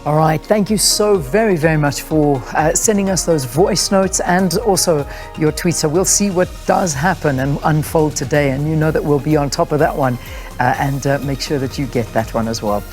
All right, thank you so very, very much for sending us those voice notes and also your tweets. So we'll see what does happen and unfold today, and you know that we'll be on top of that one and make sure that you get that one as well.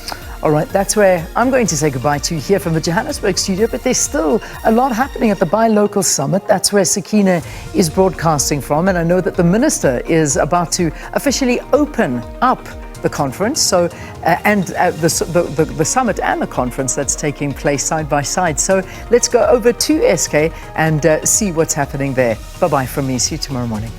All right, that's where I'm going to say goodbye to you here from the Johannesburg studio, but there's still a lot happening at the Buy Local Summit. That's where Sakina is broadcasting from, and I know that the Minister is about to officially open up the conference, so the summit and the conference that's taking place side by side. So let's go over to SK and see what's happening there. Bye-bye from me. See you tomorrow morning.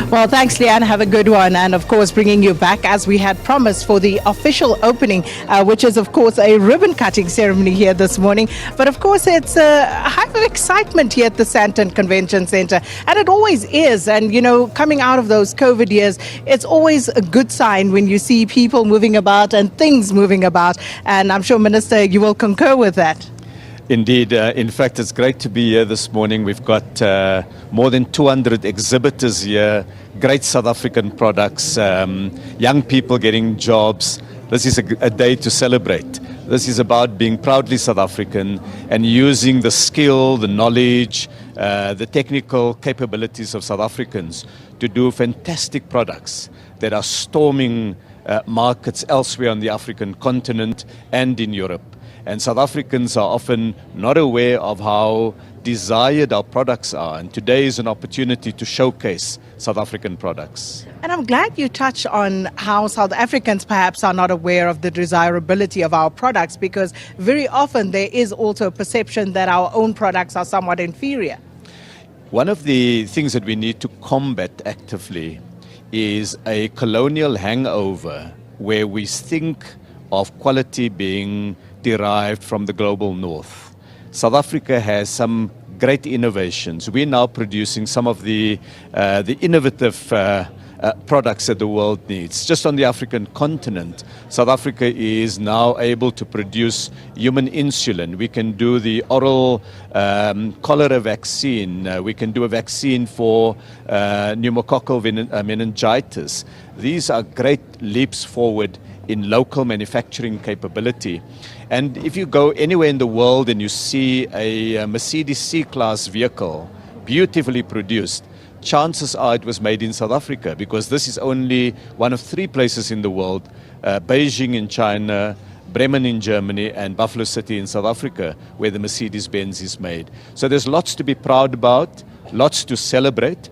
Well, thanks, Leanne. Have a good one. And of course, bringing you back as we had promised for the official opening, which is, of course, a ribbon cutting ceremony here this morning. But of course, it's a high of excitement here at the Sandton Convention Centre. And it always is. And, you know, coming out of those COVID years, it's always a good sign when you see people moving about and things moving about. And I'm sure, Minister, you will concur with that. Indeed. In fact, it's great to be here this morning. We've got more than 200 exhibitors here, great South African products, young people getting jobs. This is a day to celebrate. This is about being proudly South African and using the skill, the knowledge, the technical capabilities of South Africans to do fantastic products that are storming markets elsewhere on the African continent and in Europe. And South Africans are often not aware of how desired our products are. And today is an opportunity to showcase South African products. And I'm glad you touched on how South Africans perhaps are not aware of the desirability of our products, because very often there is also a perception that our own products are somewhat inferior. One of the things that we need to combat actively is a colonial hangover where we think of quality being derived from the global north. South Africa has some great innovations. We're now producing some of the innovative products that the world needs. Just on the African continent, South Africa is now able to produce human insulin. We can do the oral cholera vaccine. We can do a vaccine for pneumococcal meningitis. These are great leaps forward in local manufacturing capability. And if you go anywhere in the world and you see a Mercedes C-Class vehicle beautifully produced, chances are it was made in South Africa, because this is only one of 3 places in the world, Beijing in China, Bremen in Germany, and Buffalo City in South Africa, where the Mercedes-Benz is made. So there's lots to be proud about, lots to celebrate,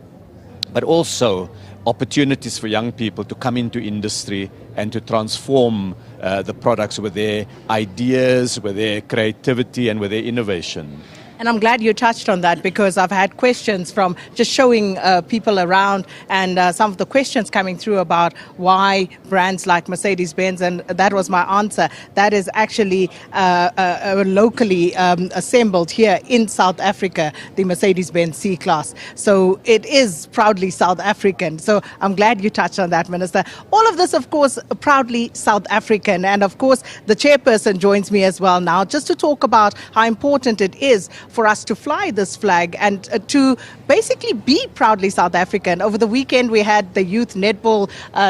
but also opportunities for young people to come into industry and to transform the products with their ideas, with their creativity, and with their innovation. And I'm glad you touched on that, because I've had questions from just showing people around, and some of the questions coming through about why brands like Mercedes-Benz, and that was my answer. That is actually locally assembled here in South Africa, the Mercedes-Benz C-Class. So it is proudly South African. So I'm glad you touched on that, Minister. All of this, of course, proudly South African. And of course, the chairperson joins me as well now, just to talk about how important it is for us to fly this flag and to basically be proudly South African. Over the weekend, we had the Youth Netball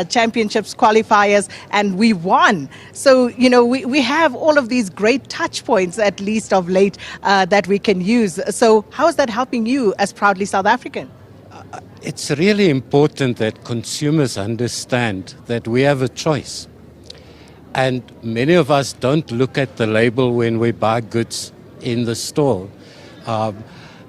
Championships qualifiers, and we won. So, you know, we have all of these great touch points, at least of late, that we can use. So how is that helping you as proudly South African? It's really important that consumers understand that we have a choice. And many of us don't look at the label when we buy goods in the store.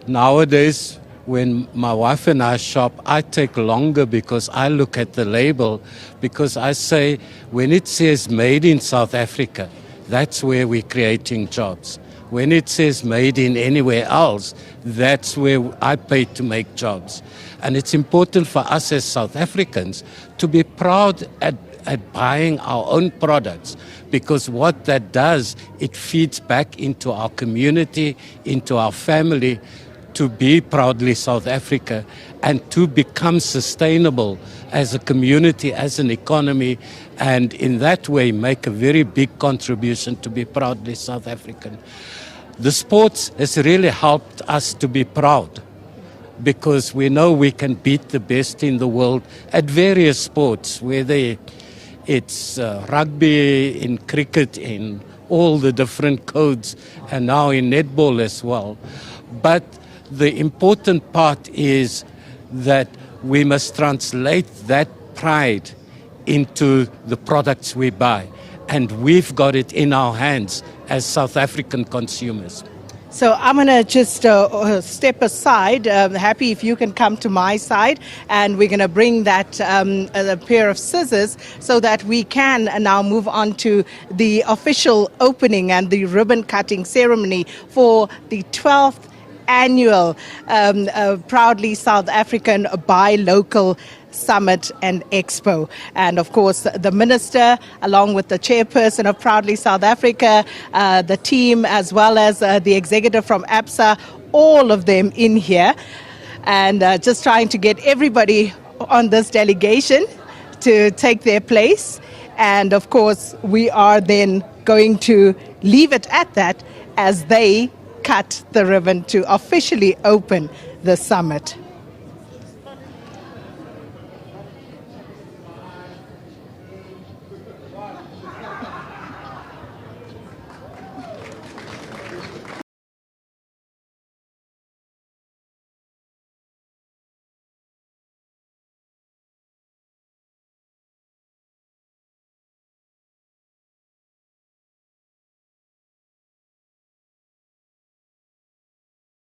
Nowadays, when my wife and I shop, I take longer because I look at the label, because I say, when it says made in South Africa, that's where we're creating jobs. When it says made in anywhere else, that's where I pay to make jobs. And it's important for us as South Africans to be proud at buying our own products, because what that does, it feeds back into our community, into our family, to be proudly South Africa and to become sustainable as a community, as an economy, and in that way make a very big contribution to be proudly South African. The sports has really helped us to be proud, because we know we can beat the best in the world at various sports, whether it's rugby, in cricket, in all the different codes, and now in netball as well. But the important part is that we must translate that pride into the products we buy. And we've got it in our hands as South African consumers. So I'm going to just step aside. Happy if you can come to my side, and we're going to bring that a pair of scissors so that we can now move on to the official opening and the ribbon cutting ceremony for the 12th annual Proudly South African Buy Local Summit and Expo. And of course, the Minister, along with the Chairperson of Proudly South Africa, the team, as well as the executive from ABSA, all of them in here. And just trying to get everybody on this delegation to take their place. And of course, we are then going to leave it at that as they cut the ribbon to officially open the summit.